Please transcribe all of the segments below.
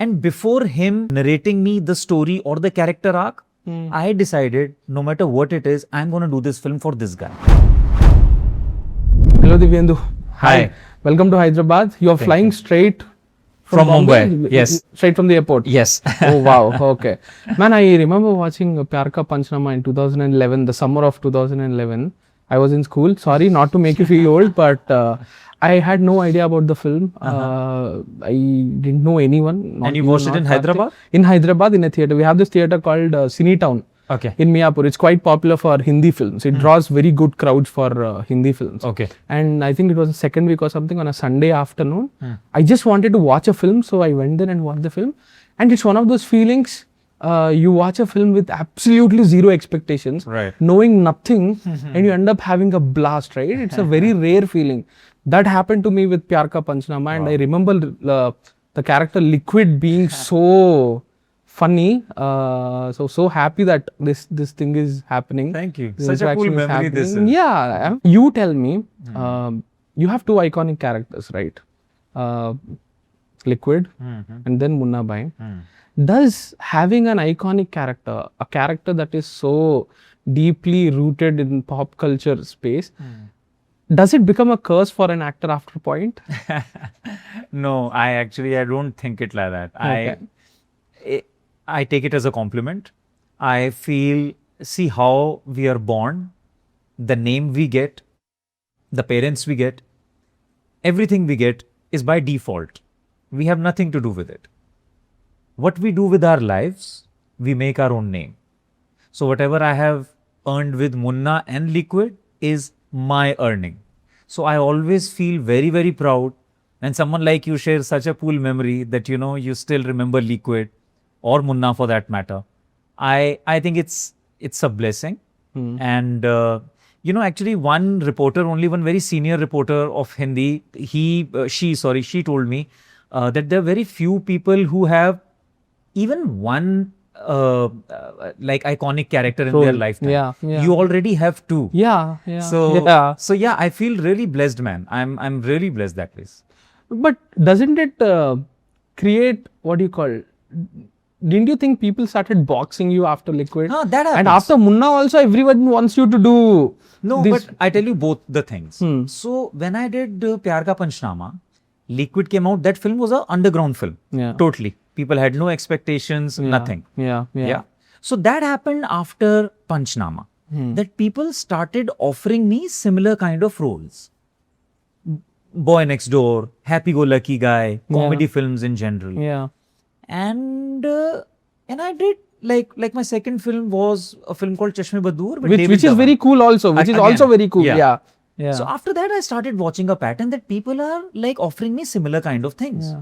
And before him narrating me the story or the character arc, I decided no matter what it is, I'm going to do this film for this guy. Hello Divyenndu. Hi. Welcome to Hyderabad. You are flying straight From Mumbai. Yes. Straight from the airport. Yes. Oh wow. Okay. Man, I remember watching Pyar Ka Panchnama in 2011, the summer of 2011. I was in school. Sorry, not to make you feel old, but I had no idea about the film. I didn't know anyone. And you watched it in Hyderabad? In Hyderabad, in a theatre. We have this theatre called Cine Town. Okay. In Miapur. It's quite popular for Hindi films. It draws very good crowds for Hindi films. Okay. And I think it was the second week or something on a Sunday afternoon. I just wanted to watch a film, so I went there and watched the film. And it's one of those feelings, you watch a film with absolutely zero expectations, Right. knowing nothing, and you end up having a blast, right? It's a very rare feeling. That happened to me with Pyar Ka Panchnama, and I remember the character Liquid being so funny. So happy that this thing is happening. Thank you. This Such a cool interaction is memory this happening. is. Yeah. You tell me, you have two iconic characters, right? Liquid and then Munna Bhai. Does having an iconic character, a character that is so deeply rooted in pop culture space, does it become a curse for an actor after a point? No, I don't think it like that. Okay. I take it as a compliment. I feel, see how we are born, the name we get, the parents we get, everything we get is by default. We have nothing to do with it. What we do with our lives, we make our own name. So whatever I have earned with Munna and Liquid is my earning. So I always feel very, very proud when someone like you shares such a cool memory that, you know, you still remember Liquid or Munna for that matter. I think it's a blessing. And, you know, actually one very senior reporter of Hindi, she told me that there are very few people who have even one like iconic character in their lifetime. Yeah. You already have two. Yeah. So yeah, I feel really blessed, man. I'm really blessed that way. But doesn't it create, what do you call, didn't you think people started boxing you after Liquid? That happens. And after Munna also, everyone wants you to do No, this. but I tell you both the things. So when I did Pyar Ka Panchnama, Liquid came out. That film was an underground film. Yeah. Totally. People had no expectations, nothing. Yeah. So that happened after Panchnama. That people started offering me similar kind of roles. Boy next door, happy-go-lucky guy, comedy films in general. Yeah. And I did like my second film was a film called Chashme Badur, Which is very cool also. Which is also very cool. Yeah. So after that, I started watching a pattern that people are like offering me similar kind of things.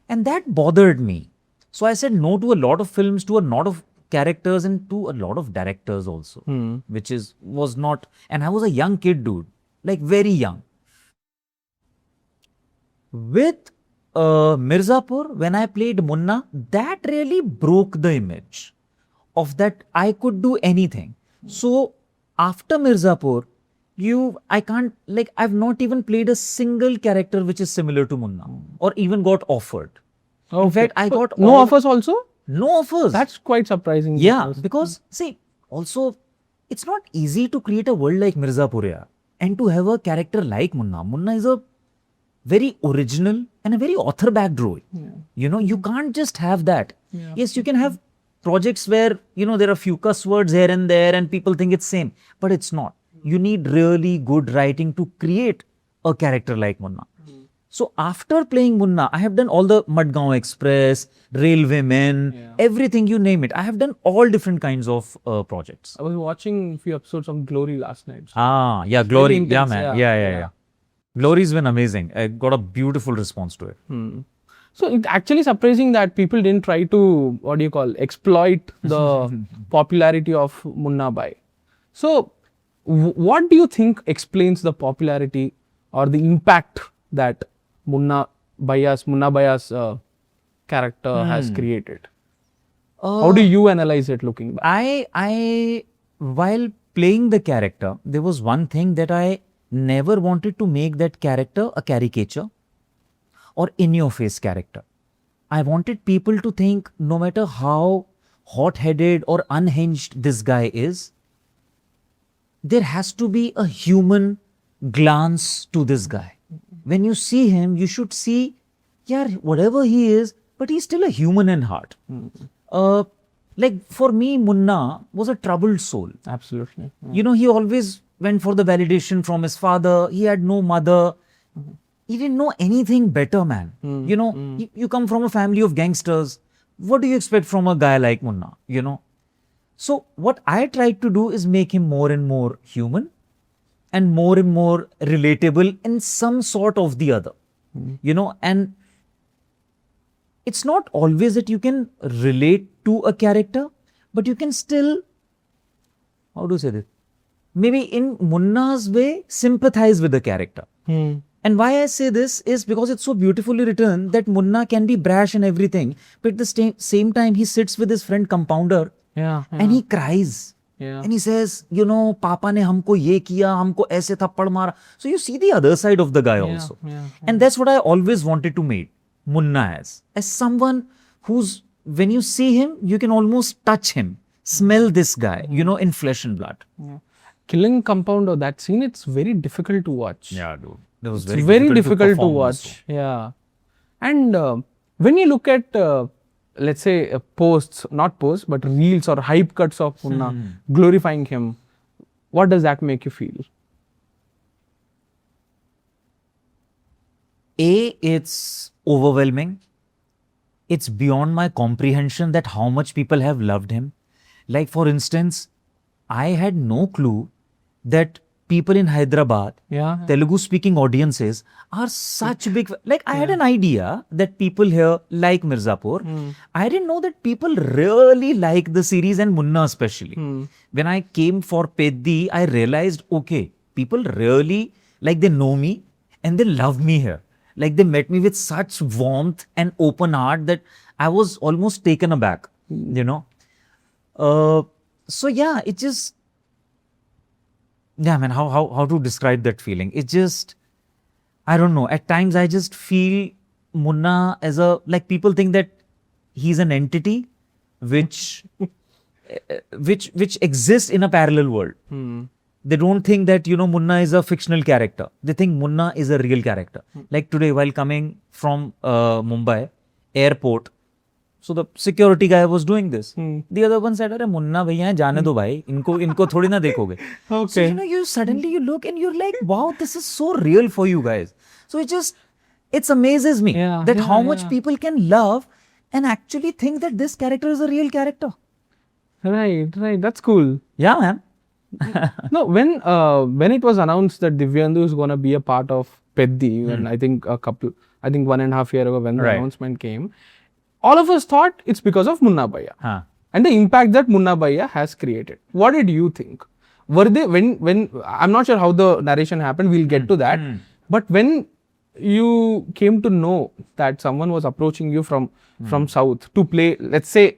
And that bothered me. So I said no to a lot of films, to a lot of characters and to a lot of directors also, which was not, and I was a young kid, dude, like very young. With Mirzapur, when I played Munna, that really broke the image of that I could do anything. So after Mirzapur, I've not even played a single character which is similar to Munna or even got offered. Okay. In fact, I got no offers also? No offers. That's quite surprising. Yeah, because see, also, it's not easy to create a world like Mirzapur and to have a character like Munna. Munna is a very original and a very author-backed role. You know, you can't just have that. Yes, you can have projects where, you know, there are few cuss words here and there and people think it's same, but it's not. You need really good writing to create a character like Munna. So after playing Munna, I have done all the Madgaon Express, Railwaymen, everything, you name it. I have done all different kinds of projects. I was watching a few episodes of Glory last night. Yeah, Glory. Intense, Yeah, man. Yeah. Glory's been amazing. I got a beautiful response to it. So it's actually surprising that people didn't try to, exploit the popularity of Munna Bhai. So what do you think explains the popularity or the impact that Munna Bhaiya's character has created? How do you analyze it looking back? While playing the character, there was one thing that I never wanted to make that character a caricature or in-your-face character. I wanted people to think no matter how hot-headed or unhinged this guy is, there has to be a human glance to this guy. When you see him, you should see, yeah, whatever he is, but he's still a human in heart. Like for me, Munna was a troubled soul. Absolutely. You know, he always went for the validation from his father. He had no mother. He didn't know anything better, man. You know, you come from a family of gangsters. What do you expect from a guy like Munna? You know? So what I tried to do is make him more and more human and more relatable in some sort of the other. You know, and it's not always that you can relate to a character, but you can still, how do you say this? Maybe in Munna's way, sympathize with the character. And why I say this is because it's so beautifully written that Munna can be brash and everything, but at the same time, he sits with his friend compounder and he cries. And he says, you know, Papa ne humko ye kiya, humko aise thappad mara. So you see the other side of the guy also. And that's what I always wanted to make Munna as someone who's, when you see him, you can almost touch him, smell this guy, you know, in flesh and blood. Killing compounder, that scene, it's very difficult to watch. Yeah, dude. That was very difficult to watch. Also. Yeah. And when you look at, let's say, posts, not posts, but reels or hype cuts of Munna glorifying him, what does that make you feel? It's overwhelming. It's beyond my comprehension that how much people have loved him. Like, for instance, I had no clue that people in Hyderabad, Telugu speaking audiences are such big, like I had an idea that people here like Mirzapur. I didn't know that people really like the series and Munna especially. When I came for Peddi, I realized, okay, people really, like they know me and they love me here. Like they met me with such warmth and open heart that I was almost taken aback, you know. So yeah, it just, yeah, man, how to describe that feeling? It just, I don't know. At times I just feel Munna as a, like people think that he's an entity which exists in a parallel world. They don't think that, you know, Munna is a fictional character. They think Munna is a real character. Like today, while coming from Mumbai airport, so the security guy was doing this. The other one said, "Arey Munna bhaiya hai, jaane do bhai. Inko thodi na dekhoge." Okay. So, you know, you suddenly look and you're like, wow, this is so real for you guys. So it amazes me that how much people can love and actually think that this character is a real character. Right. That's cool. Yeah, man. No, when it was announced that Divyenndu is going to be a part of Peddi, when I think 1.5 years ago when the announcement came, all of us thought it's because of Munna Bhaiyya and the impact that Munna Bhaiyya has created. What did you think? Were they, when I'm not sure how the narration happened, we'll get to that. But when you came to know that someone was approaching you from South to play, let's say,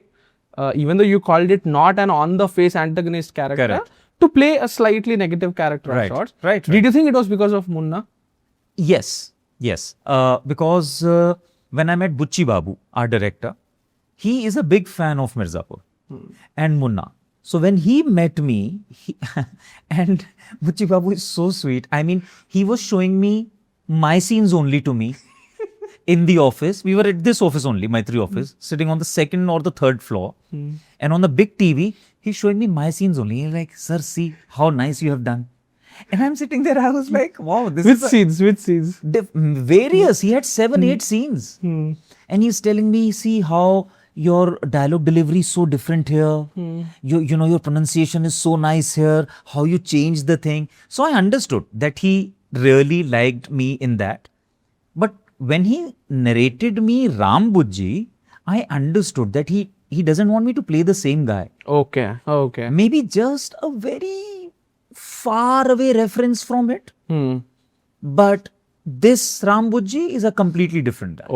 even though you called it not an on-the-face antagonist character, to play a slightly negative character of sorts. Right. Did you think it was because of Munna? Yes. Because when I met Bucci Babu, our director, he is a big fan of Mirzapur and Munna. So when he met me, and Bucci Babu is so sweet. I mean, he was showing me my scenes only to me in the office. We were at this office only, Maitri office, sitting on the second or the third floor. And on the big TV, he's showing me my scenes only. He's like, "Sir, see how nice you have done." And I'm sitting there, I was like, wow, this is Which scenes? Various. He had 7-8 scenes. And he's telling me, see how your dialogue delivery is so different here. You know, your pronunciation is so nice here. How you change the thing. So I understood that he really liked me in that. But when he narrated me Rambujji, I understood that he doesn't want me to play the same guy. Okay. Maybe just a very far away reference from it. But this Rambujji is a completely different guy.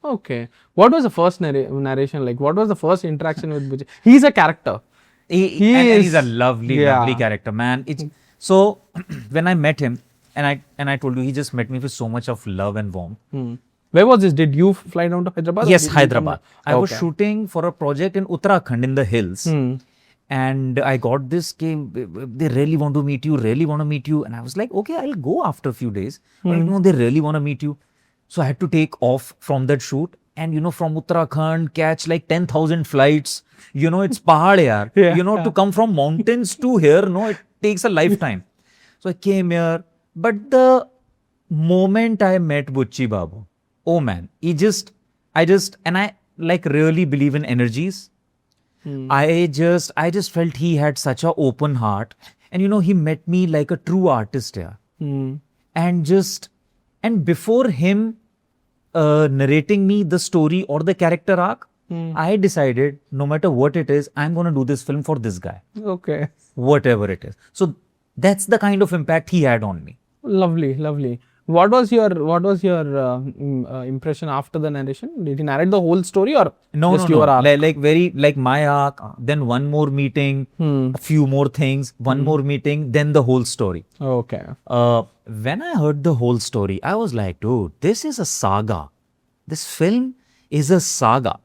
Okay. What was the first narration like? What was the first interaction with Bujji? He's a character. He's a lovely character, man. So when I met him, and I told you, he just met me with so much of love and warmth. Where was this? Did you fly down to Hyderabad? or Yes, did you come Hyderabad. down? I was Okay. shooting for a project in Uttarakhand in the hills. Hmm. And I got this came, they really want to meet you, really want to meet you. And I was like, okay, I'll go after a few days. But no, they really want to meet you. So I had to take off from that shoot. And from Uttarakhand, catch like 10,000 flights. It's pahad, yaar. Yeah. To come from mountains to here, no, it takes a lifetime. So I came here. But the moment I met Bucci Babu, oh man, and I like really believe in energies. I just felt he had such a open heart, and he met me like a true artist, yeah. Hmm. And before him narrating me the story or the character arc, I decided no matter what it is, I'm gonna do this film for this guy, Okay. whatever it is. So that's the kind of impact he had on me. Lovely, lovely. What was your impression after the narration? Did he narrate the whole story or No, just no, your no. arc? Like my arc, then one more meeting, a few more things, one more meeting, then the whole story. Okay. When I heard the whole story, I was like, dude, this is a saga. This film is a saga.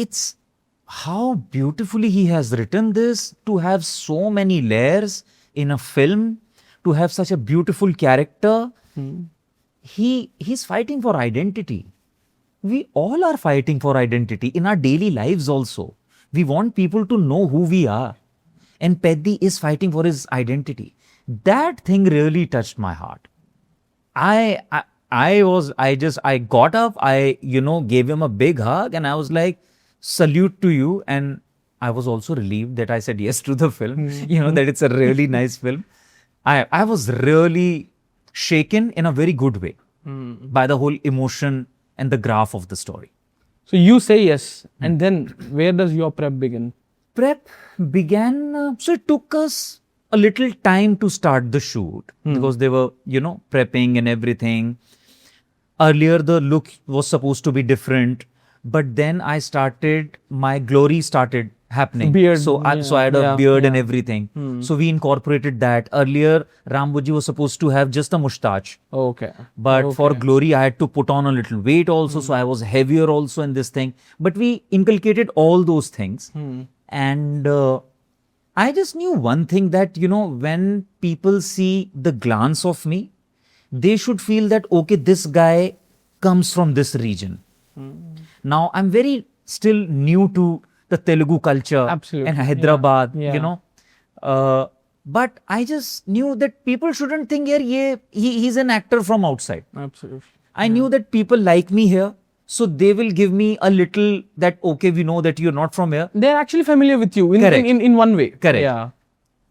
It's how beautifully he has written this to have so many layers in a film, to have such a beautiful character. He's fighting for identity. We all are fighting for identity in our daily lives also. We want people to know who we are. And Peddi is fighting for his identity. That thing really touched my heart. I got up, gave him a big hug, and I was like, salute to you. And I was also relieved that I said yes to the film, that it's a really nice film. I was really shaken in a very good way by the whole emotion and the graph of the story. So you say yes, and then where does your prep begin? Prep began, so it took us a little time to start the shoot because they were, prepping and everything. Earlier, the look was supposed to be different, but then my glory started happening. Beard, So I had a yeah, beard and yeah. everything. So we incorporated that. Earlier, Rambujji was supposed to have just a mustache. Okay. But for glory, I had to put on a little weight also. So I was heavier also in this thing. But we inculcated all those things. And I just knew one thing that, when people see the glance of me, they should feel that, okay, this guy comes from this region. Now, I'm very still new to the Telugu culture Absolutely. and Hyderabad, Yeah. but I just knew that people shouldn't think here, he's an actor from outside. Absolutely. I knew that people like me here, so they will give me a little that, okay, we know that you're not from here. They're actually familiar with you Correct. in one way. Correct. Yeah.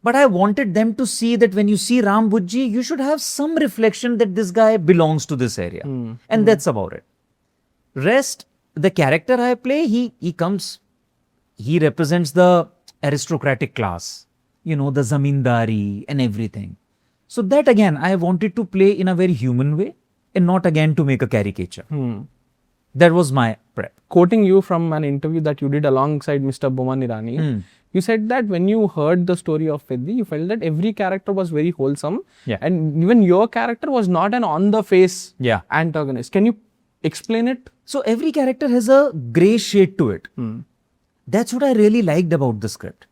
But I wanted them to see that when you see Rambujji, you should have some reflection that this guy belongs to this area. And that's about it. Rest, the character I play, he represents the aristocratic class, the zamindari and everything. So that again, I wanted to play in a very human way and not again to make a caricature. That was my prep. Quoting you from an interview that you did alongside Mr. Boman Irani, you said that when you heard the story of Peddi, you felt that every character was very wholesome. Yeah. And even your character was not an on-the-face Yeah. antagonist. Can you explain it? So every character has a grey shade to it. That's what I really liked about the script.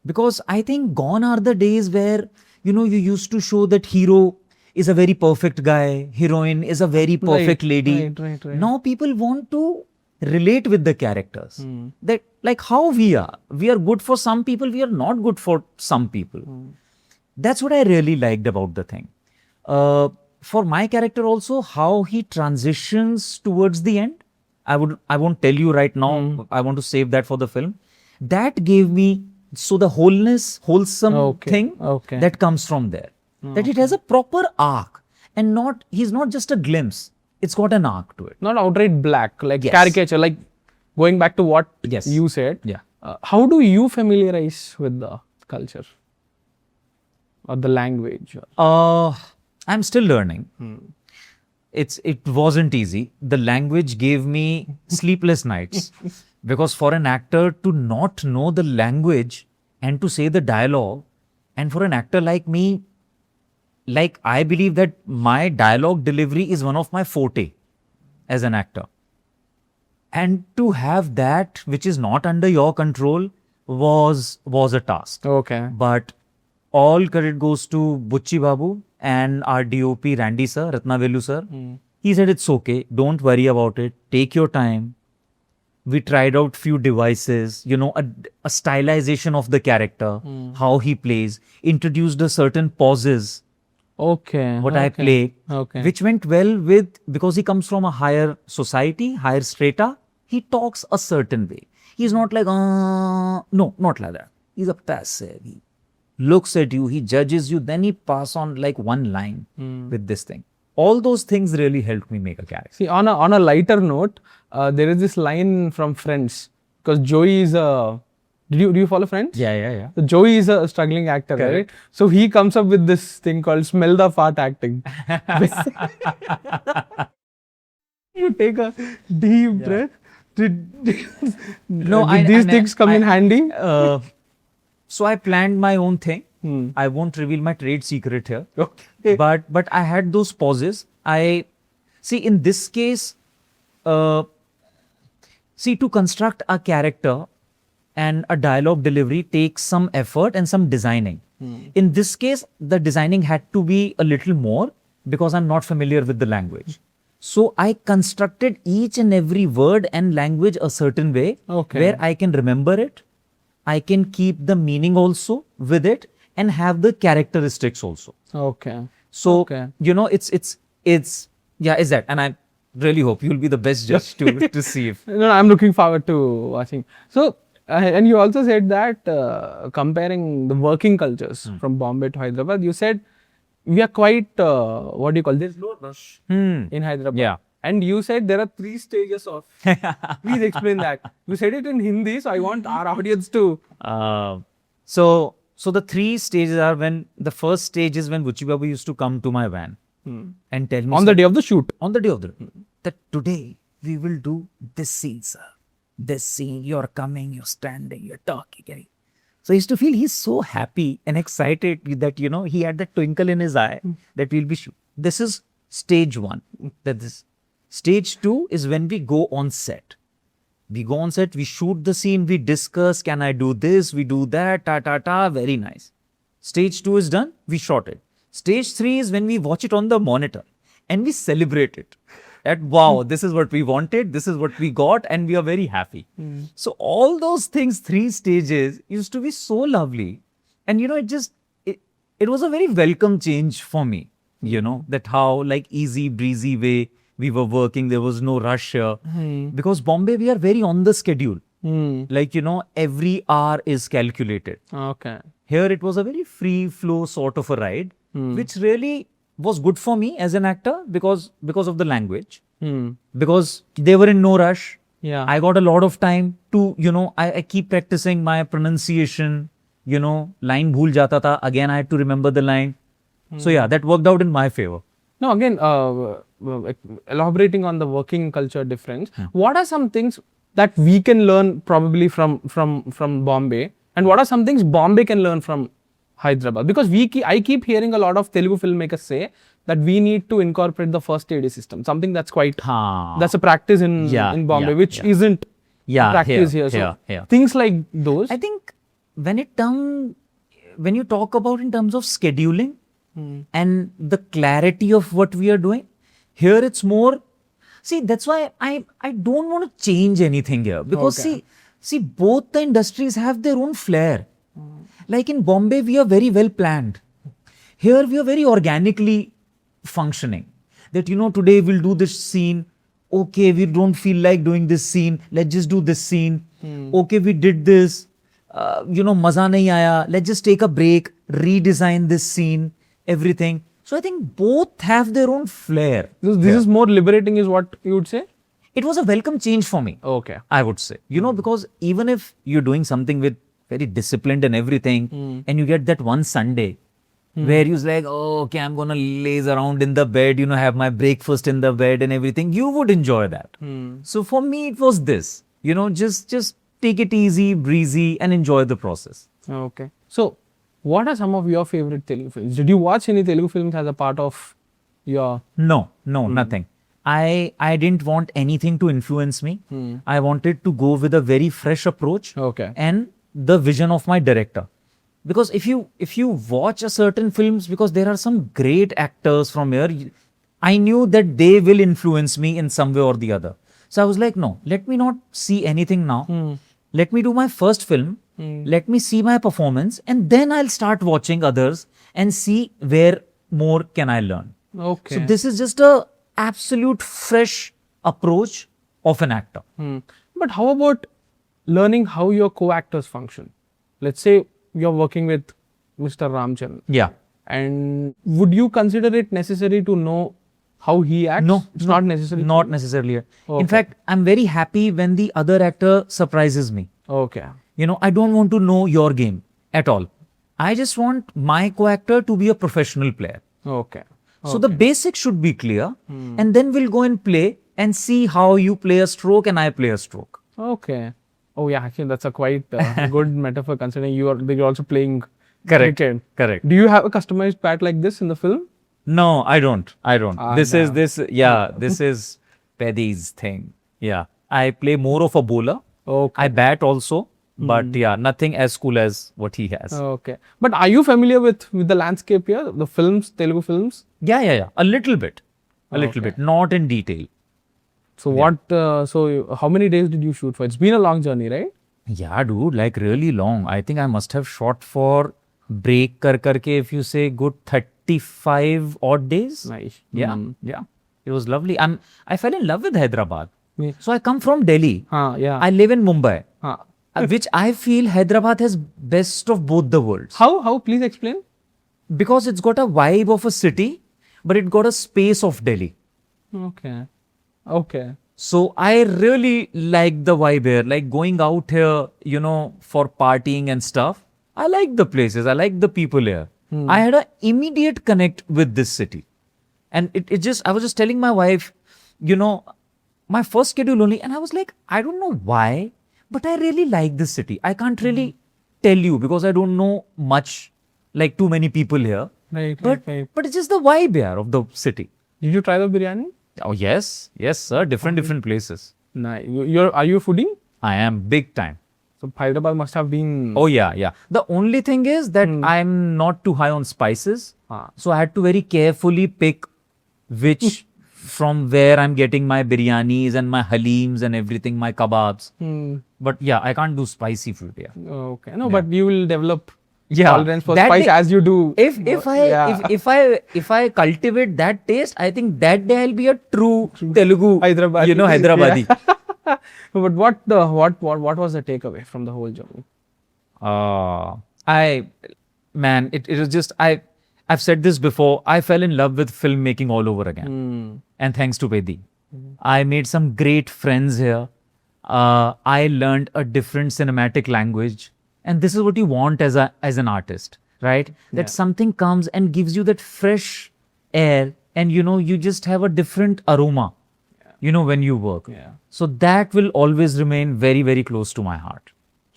Because I think gone are the days where, you used to show that hero is a very perfect guy, heroine is a very perfect lady. Right. Now people want to relate with the characters. That like how we are. We are good for some people, we are not good for some people. That's what I really liked about the thing. For my character also, how he transitions towards the end. I won't tell you right now. I want to save that for the film. That gave me the wholesome thing that comes from there. That it has a proper arc and he's not just a glimpse. It's got an arc to it. Not outright black, like Yes. caricature, like going back to what Yes. you said. Yeah. How do you familiarize with the culture or the language? I'm still learning. It wasn't easy. The language gave me sleepless nights because for an actor to not know the language and to say the dialogue, and for an actor like me, like I believe that my dialogue delivery is one of my forte. as an actor. And to have that which is not under your control was a task. Okay. But all credit goes to Bucci Babu and our DOP Randy sir, Ratnavelu sir. He said it's okay, don't worry about it, take your time. We tried out few devices, you know, a stylization of the character, how he plays, introduced a certain pauses, Okay. what I play, Okay. which went well with, because he comes from a higher society, higher strata, he talks a certain way. He's not like, no, not like that. He's a passive. He looks at you, he judges you, then he pass on like one line with this thing. All those things really helped me make a character. See, on a lighter note, there is this line from Friends, because Joey is a. Do you follow Friends? Yeah. So Joey is a struggling actor, Correct. right? So he comes up with this thing called smell the fart acting. You take a deep breath. Did these things come in handy? So I planned my own thing. I won't reveal my trade secret here. Okay. But I had those pauses. I see in this case, to construct a character and a dialogue delivery takes some effort and some designing. In this case, the designing had to be a little more because I'm not familiar with the language. So I constructed each and every word and language a certain way where I can remember it. I can keep the meaning also with it and have the characteristics also. Okay. So, you know, it's that. And I really hope you'll be the best judge to see if. No, I'm looking forward to watching. So, and you also said that comparing the working cultures from Bombay to Hyderabad, you said we are quite, what do you call this? Low rush in Hyderabad. Yeah. And you said there are 3 stages of. Please explain that. You said it in Hindi, so I want our audience to. So the 3 stages are when the first stage is when Bucci Babu used to come to my van and tell me on the day of the shoot. On the day of the that today we will do this scene, sir. This scene, you're coming, you're standing, you're talking. So I used to feel he's so happy and excited that, you know, he had that twinkle in his eye that we'll be shoot. This is stage 1. Stage 2 is when we go on set. We go on set, we shoot the scene, we discuss, can I do this, we do that, very nice. Stage 2 is done, we shot it. Stage 3 is when we watch it on the monitor and we celebrate it. That wow, this is what we wanted, this is what we got, and we are very happy. So all those things, 3 stages used to be so lovely. And you know, it was a very welcome change for me, you know, that how like easy breezy way we were working, there was no rush here. Because Bombay, we are very on the schedule. Like, you know, every hour is calculated. Okay. Here it was a very free flow sort of a ride, which really was good for me as an actor because of the language. Because they were in no rush. Yeah. I got a lot of time to, you know, I keep practicing my pronunciation, you know, line bhool jata tha. Again, I had to remember the line. So yeah, that worked out in my favor. No, again, elaborating on the working culture difference, what are some things that we can learn probably from Bombay, and what are some things Bombay can learn from Hyderabad? Because I keep hearing a lot of Telugu filmmakers say that we need to incorporate the first AD system, something that's quite that's a practice in Bombay, which isn't practice here. So things like those. I think when you talk about in terms of scheduling and the clarity of what we are doing, here it's more. See, that's why I don't want to change anything here because see, both the industries have their own flair. Like in Bombay, we are very well planned. Here we are very organically functioning. That, you know, today we'll do this scene. Okay, we don't feel like doing this scene. Let's just do this scene. Okay, we did this. You know, maza nahi aaya. Let's just take a break, redesign this scene, everything. So I think both have their own flair. This is more liberating is what you would say? It was a welcome change for me. Okay. I would say. You know, because even if you're doing something with very disciplined and everything, and you get that one Sunday where you're like, oh, okay, I'm going to laze around in the bed, you know, have my breakfast in the bed and everything, you would enjoy that. So for me, it was this, you know, just take it easy, breezy and enjoy the process. Okay. So what are some of your favorite Telugu films? Did you watch any Telugu films as a part of your... No, nothing. I didn't want anything to influence me. I wanted to go with a very fresh approach Okay. and the vision of my director. Because if you watch a certain films, because there are some great actors from here, I knew that they will influence me in some way or the other. So I was like, no, let me not see anything now. Let me do my first film. Let me see my performance, and then I'll start watching others and see where more can I learn. Okay. So this is just a absolute fresh approach of an actor. But how about learning how your co-actors function? Let's say you're working with Mr. Ramchan. Yeah. And would you consider it necessary to know how he acts? No, It's not necessary. Not necessarily. Okay. In fact, I'm very happy when the other actor surprises me. Okay. You know, I don't want to know your game at all. I just want my co-actor to be a professional player. Okay. So the basics should be clear, and then we'll go and play and see how you play a stroke and I play a stroke. Okay. Oh yeah, actually that's a quite good metaphor considering you're also playing Correct. cricket. Correct. Do you have a customized bat like this in the film? No, I don't. This no. is Peddi's thing. Yeah. I play more of a bowler. Okay. I bat also, but yeah, nothing as cool as what he has. Okay. But are you familiar with the landscape here? The films, Telugu films? Yeah. A little bit. A little Okay. bit. Not in detail. So how many days did you shoot for? It's been a long journey, right? Yeah, dude, like really long. I think I must have shot for break karke, if you say, good 35 odd days. Nice. Yeah. Yeah. It was lovely. And I fell in love with Hyderabad. Yeah. So I come from Delhi. Yeah. I live in Mumbai, Huh. which I feel Hyderabad has best of both the worlds. How? Please explain. Because it's got a vibe of a city, but it got a space of Delhi. Okay. So I really like the vibe here, like going out here, you know, for partying and stuff. I like the places. I like the people here. I had an immediate connect with this city. And I was just telling my wife, you know, my first schedule only, and I was like, I don't know why, but I really like this city. I can't really tell you because I don't know much, like too many people here. Right. But it's just the vibe here of the city. Did you try the biryani? Oh, yes, sir. Different places. Nice. Are you a foodie? I am big time. So Hyderabad must have been. Oh, yeah. The only thing is that I'm not too high on spices. So I had to very carefully pick which from where I'm getting my biryanis and my haleems and everything, my kebabs. But yeah, I can't do spicy food. Yeah. Okay. No, but you will develop Yeah, tolerance for that spice day- as you do. If I cultivate that taste, I think that day I'll be a true Telugu, Hyderabadi. you know, Hyderabadi. But what was the takeaway from the whole journey? It was just I've said this before. I fell in love with filmmaking all over again, and thanks to Peddi, I made some great friends here. I learned a different cinematic language, and this is what you want as an artist, right? That something comes and gives you that fresh air, and you know you just have a different aroma, you know, when you work. Yeah. So that will always remain very, very close to my heart.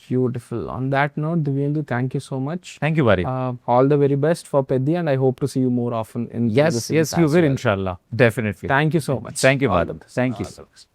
Beautiful. On that note, Divyenndu, thank you so much. Thank you, Bari. All the very best for Peddi, and I hope to see you more often in Yes, this you will, inshallah. Definitely. Thank you so much. Thank you, All the Madam. best. Thank you. All the best.